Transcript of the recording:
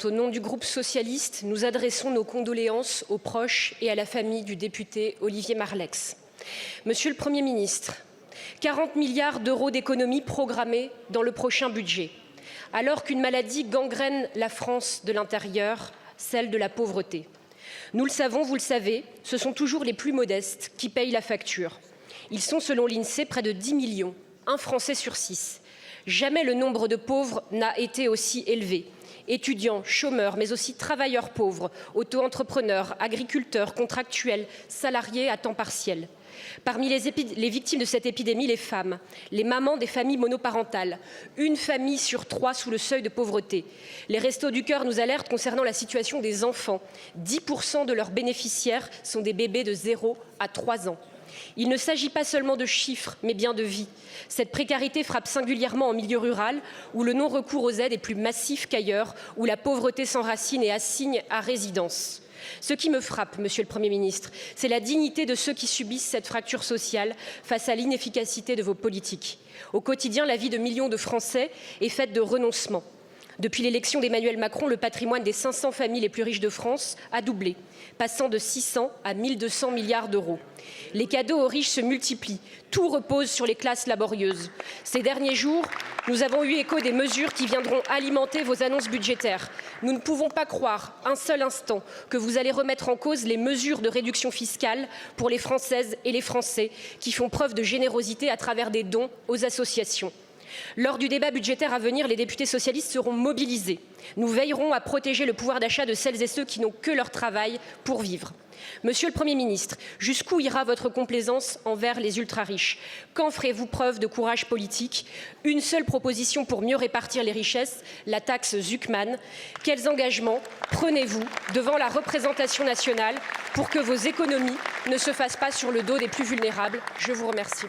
Au nom du groupe socialiste, nous adressons nos condoléances aux proches et à la famille du député Olivier Marleix. Monsieur le Premier ministre, 40 milliards d'euros d'économies programmées dans le prochain budget, alors qu'une maladie gangrène la France de l'intérieur, celle de la pauvreté. Nous le savons, vous le savez, ce sont toujours les plus modestes qui payent la facture. Ils sont, selon l'INSEE, près de 10 millions, un Français sur 6. Jamais le nombre de pauvres n'a été aussi élevé. Étudiants, chômeurs, mais aussi travailleurs pauvres, auto-entrepreneurs, agriculteurs, contractuels, salariés à temps partiel. Parmi les victimes de cette épidémie, les femmes, les mamans des familles monoparentales, une famille sur 3 sous le seuil de pauvreté. Les Restos du Cœur nous alertent concernant la situation des enfants. 10% de leurs bénéficiaires sont des bébés de 0 à 3 ans. Il ne s'agit pas seulement de chiffres, mais bien de vies. Cette précarité frappe singulièrement en milieu rural, où le non-recours aux aides est plus massif qu'ailleurs, où la pauvreté s'enracine et assigne à résidence. Ce qui me frappe, Monsieur le Premier ministre, c'est la dignité de ceux qui subissent cette fracture sociale face à l'inefficacité de vos politiques. Au quotidien, la vie de millions de Français est faite de renoncements. Depuis l'élection d'Emmanuel Macron, le patrimoine des 500 familles les plus riches de France a doublé, passant de 600 à 1200 milliards d'euros. Les cadeaux aux riches se multiplient. Tout repose sur les classes laborieuses. Ces derniers jours, nous avons eu écho des mesures qui viendront alimenter vos annonces budgétaires. Nous ne pouvons pas croire un seul instant que vous allez remettre en cause les mesures de réduction fiscale pour les Françaises et les Français qui font preuve de générosité à travers des dons aux associations. Lors du débat budgétaire à venir, les députés socialistes seront mobilisés. Nous veillerons à protéger le pouvoir d'achat de celles et ceux qui n'ont que leur travail pour vivre. Monsieur le Premier ministre, jusqu'où ira votre complaisance envers les ultra-riches? Quand ferez-vous preuve de courage politique? Une seule proposition pour mieux répartir les richesses, la taxe Zuckman. Quels engagements prenez-vous devant la représentation nationale pour que vos économies ne se fassent pas sur le dos des plus vulnérables? Je vous remercie.